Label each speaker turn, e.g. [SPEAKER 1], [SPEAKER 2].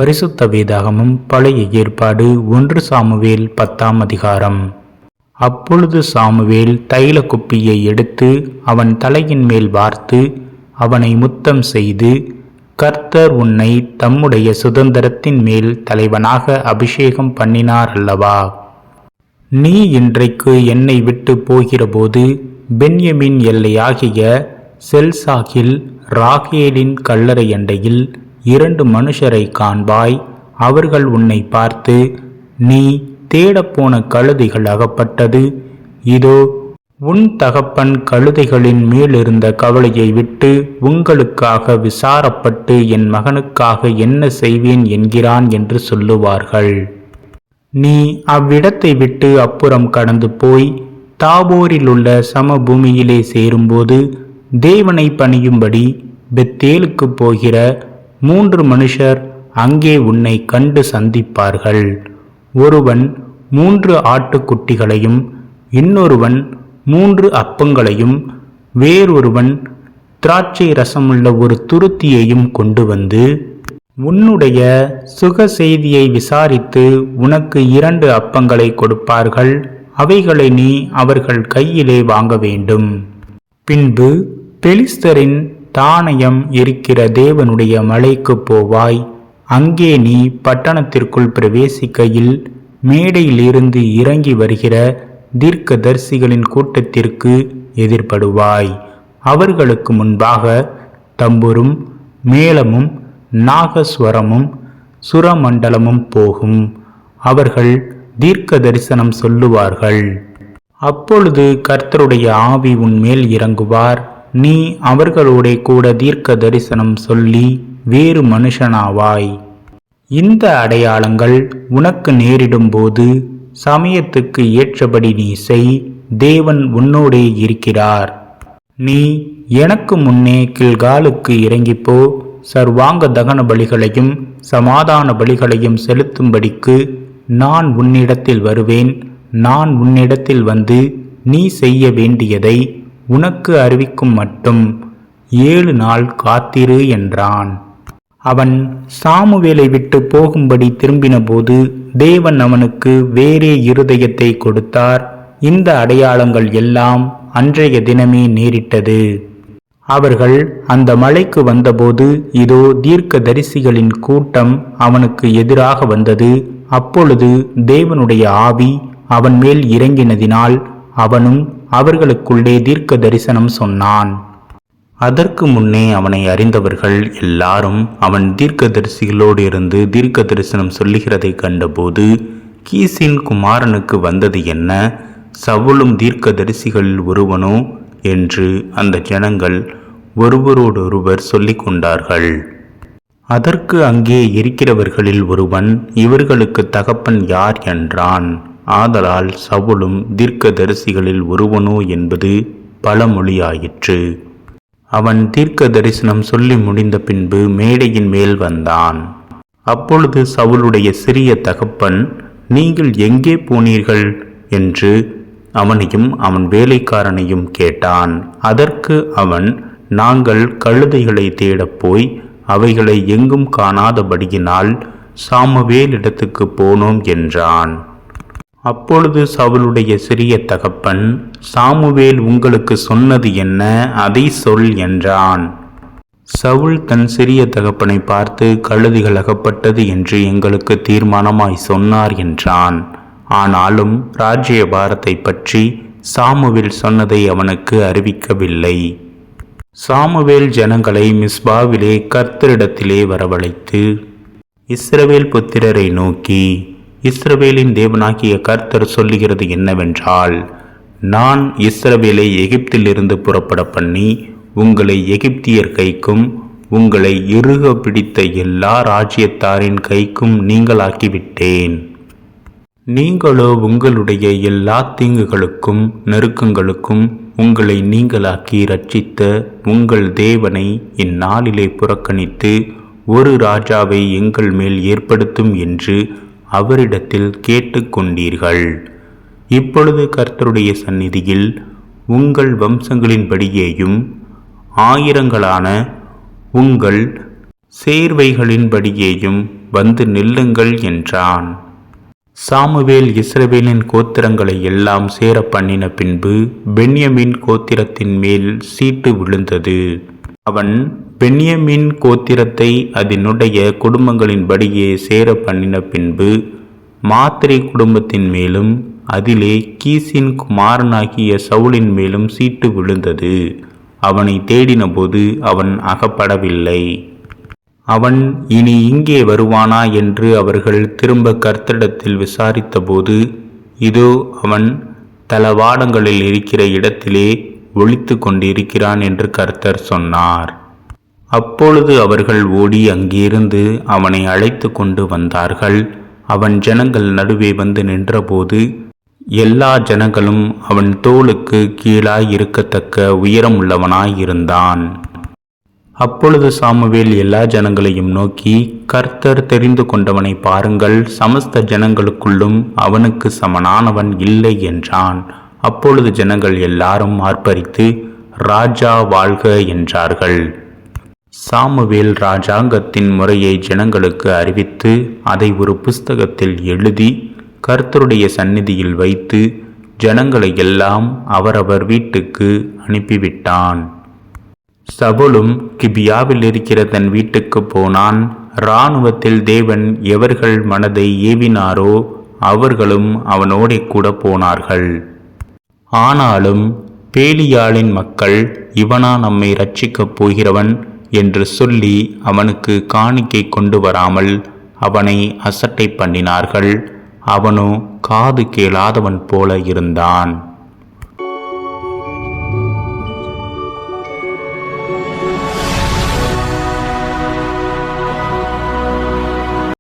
[SPEAKER 1] பரிசுத்த வேதாகமம் பழைய ஏற்பாடு 1 சாமுவேல் 10ஆம் அதிகாரம். அப்பொழுது சாமுவேல் தைல குப்பியை எடுத்து அவன் தலையின் மேல் வார்த்து அவனை முத்தம் செய்து, கர்த்தர் உன்னை தம்முடைய சுதந்திரத்தின் மேல் தலைவனாக அபிஷேகம் பண்ணினார் அல்லவா? நீ இன்றைக்கு என்னை விட்டு போகிறபோது பென்யமின் எல்லையாகிய செல்சாகில் ராகேலின் கல்லறை அண்டையில் 2 மனுஷரை காண்பாய். அவர்கள் உன்னை பார்த்து, நீ தேடப்போன கழுதைகள் அகப்பட்டது. இதோ உன் தகப்பன் கழுதைகளின் மேலிருந்த கவலையை விட்டு உங்களுக்காக விசாரப்பட்டு என் மகனுக்காக என்ன செய்வேன் என்கிறான் என்று சொல்லுவார்கள். நீ அவ்விடத்தை விட்டு அப்புறம் கடந்து போய் தாபோரில் உள்ள சமபூமியிலே சேரும்போது தேவனை பணியும்படி பெத்தேலுக்கு போகிற 3 மனுஷர் அங்கே உன்னை கண்டு சந்திப்பார்கள். ஒருவன் 3 ஆட்டுக்குட்டிகளையும், இன்னொருவன் 3 அப்பங்களையும், வேறொருவன் திராட்சை ரசமுள்ள ஒரு துருத்தியையும் கொண்டு வந்து உன்னுடைய சுக செய்தியை விசாரித்து உனக்கு 2 அப்பங்களை கொடுப்பார்கள். அவைகளை நீ அவர்கள் கையிலே வாங்க வேண்டும். பின்பு பெலிஸ்தரின் தானயம் இருக்கிற தேவனுடைய மலைக்கு போவாய். அங்கே நீ பட்டணத்திற்குள் பிரவேசிக்கையில் மேடையிலிருந்து இறங்கி வருகிற தீர்க்கதரிசிகளின் கூட்டத்திற்கு எதிர்படுவாய். அவர்களுக்கு முன்பாக தம்புரும் மேளமும் நாகஸ்வரமும் சுரமண்டலமும் போகும். அவர்கள் தீர்க்க தரிசனம் சொல்லுவார்கள். அப்பொழுது கர்த்தருடைய ஆவி உன்மேல் இறங்குவார். நீ அவர்களோட கூட தீர்க்க தரிசனம் சொல்லி வேறு மனுஷனாவாய். இந்த அடையாளங்கள் உனக்கு நேரிடும்போது சமயத்துக்கு ஏற்றபடி நீ செய். தேவன் உன்னோடே இருக்கிறார். நீ எனக்கு முன்னே கில்காலுக்கு இறங்கிப்போ. சர்வாங்க தகன பலிகளையும் சமாதான பலிகளையும் செலுத்தும்படிக்கு நான் உன்னிடத்தில் வருவேன். நான் உன்னிடத்தில் வந்து நீ செய்ய வேண்டியதை உனக்கு அறிவிக்கும் மட்டும் 7 நாள் காத்திரு என்றான். அவன் சாமுவேலை விட்டு போகும்படி திரும்பின போது தேவன் அவனுக்கு வேறே இருதயத்தை கொடுத்தார். இந்த அடையாளங்கள் எல்லாம் அன்றைய தினமே நேரிட்டது. அவர்கள் அந்த மலைக்கு வந்தபோது இதோ தீர்க்க தரிசிகளின் கூட்டம் அவனுக்கு எதிராக வந்தது. அப்பொழுது தேவனுடைய ஆவி அவன் மேல் இறங்கினதினால் அவனும் அவர்களுக்குள்ளே தீர்க்க தரிசனம் சொன்னான். அதற்கு முன்னே அவனை அறிந்தவர்கள் எல்லாரும் அவன் தீர்க்க தரிசிகளோடு இருந்து தீர்க்க தரிசனம் சொல்லுகிறதை கண்டபோது, கீசின் குமாரனுக்கு வந்தது என்ன? சவுலும் தீர்க்க தரிசிகளில் ஒருவனோ என்று அந்த ஜனங்கள் ஒருவரோடொருவர் சொல்லிக் கொண்டார்கள். அதற்கு அங்கே இருக்கிறவர்களில் ஒருவன், இவர்களுக்கு தகப்பன் யார் என்றான். ஆதலால் சவுலும் தீர்க்க தரிசிகளில் ஒருவனோ என்பது பழமொழியாயிற்று. அவன் தீர்க்க தரிசனம் சொல்லி முடிந்த பின்பு மேடையின் மேல் வந்தான். அப்பொழுது சவுலுடைய சிறிய தகப்பன், நீங்கள் எங்கே போனீர்கள் என்று அவனையும் அவன் வேலைக்காரனையும் கேட்டான். அதற்கு அவன், நாங்கள் கழுதைகளை தேடப் போய் அவைகளை எங்கும் காணாதபடியினால் சாமுவேலிடத்துக்கு போனோம் என்றான். அப்பொழுது சவுலுடைய சிறிய தகப்பன், சாமுவேல் உங்களுக்கு சொன்னது என்ன? அதை சொல் என்றான். சவுல் தன் சிறிய தகப்பனை பார்த்து, கழுதைகள் அகப்பட்டது என்று எங்களுக்கு தீர்மானமாய் சொன்னார் என்றான். ஆனாலும் ராஜ்ய பாரத்தை பற்றி சாமுவேல் சொன்னதை அவனுக்கு அறிவிக்கவில்லை. சாமுவேல் ஜனங்களை மிஸ்பாவிலே கர்த்தரிடத்திலே வரவழைத்து இஸ்ரவேல் புத்திரரை நோக்கி, இஸ்ரவேலின் தேவனாகிய கர்த்தர் சொல்லுகிறது என்னவென்றால், நான் இஸ்ரவேலை எகிப்திலிருந்து புறப்பட பண்ணி உங்களை எகிப்தியர் கைக்கும் உங்களை இறுக பிடித்த எல்லா ராஜ்யத்தாரின் கைக்கும் நீங்களாக்கிவிட்டேன். நீங்களோ உங்களுடைய எல்லா தீங்குகளுக்கும் நெருக்கங்களுக்கும் உங்களை நீங்களாக்கி இரட்சித்த உங்கள் தேவனை இந்நாளிலே புறக்கணித்து ஒரு ராஜாவை எங்கள் மேல் ஏற்படுத்தும் என்று அவரிடத்தில் கேட்டுக்கொண்டீர்கள். இப்பொழுது கர்த்தருடைய சந்நிதியில் உங்கள் வம்சங்களின்படியேயும் ஆயிரங்களான உங்கள் சேர்வைகளின்படியேயும் வந்து நில்லுங்கள் என்றான். சாமுவேல் இஸ்ரவேலின் கோத்திரங்களை எல்லாம் சேர பண்ணின பின்பு பென்யமீன் கோத்திரத்தின் மேல் சீட்டு விழுந்தது. அவன் பென்யமீன் கோத்திரத்தை அதனுடைய குடும்பங்களின்படியே சேர பண்ணின பின்பு மாத்திரை குடும்பத்தின் மேலும் அதிலே கீசின் குமாரனாகிய சவுலின் மேலும் சீட்டு விழுந்தது. அவனை தேடினபோது அவன் அகப்படவில்லை. அவன் இனி இங்கே வருவானா என்று அவர்கள் திரும்ப கர்த்தரிடத்தில் விசாரித்தபோது, இதோ அவன் தளவாடங்களில் இருக்கிற இடத்திலே ஒளித்து கொண்டிருக்கிறான் என்று கர்த்தர் சொன்னார். அப்பொழுது அவர்கள் ஓடி அங்கிருந்து அவனை அழைத்து கொண்டு வந்தார்கள். அவன் ஜனங்கள் நடுவே வந்து நின்றபோது எல்லா ஜனங்களும் அவன் தோளுக்கு கீழாய் இருக்கத்தக்க உயரமுள்ளவனாயிருந்தான். அப்பொழுது சாமுவேல் எல்லா ஜனங்களையும் நோக்கி, கர்த்தர் தெரிந்து கொண்டவனை பாருங்கள், சமஸ்த ஜனங்களுக்குள்ளும் அவனுக்கு சமனானவன் இல்லை என்றான். அப்பொழுது ஜனங்கள் எல்லாரும் ஆர்ப்பரித்து, ராஜா வாழ்க என்றார்கள். சாமுவேல் ராஜாங்கத்தின் முறையை ஜனங்களுக்கு அறிவித்து அதை ஒரு புஸ்தகத்தில் எழுதி கர்த்தருடைய சந்நிதியில் வைத்து ஜனங்களை எல்லாம் அவரவர் வீட்டுக்கு அனுப்பிவிட்டான். சவுலும் கிபியாவில் இருக்கிற தன் வீட்டுக்கு போனான். இராணுவத்தில் தேவன் எவர்கள் மனதை ஏவினாரோ அவர்களும் அவனோடே கூட போனார்கள். ஆனாலும் பேலியாளின் மக்கள், இவனா நம்மை இரட்சிக்கப் போகிறவன் என்று சொல்லி அவனுக்கு காணிக்கை கொண்டு வராமல் அவனை அசட்டை பண்ணினார்கள். அவனோ காது கேளாதவன் போல இருந்தான்.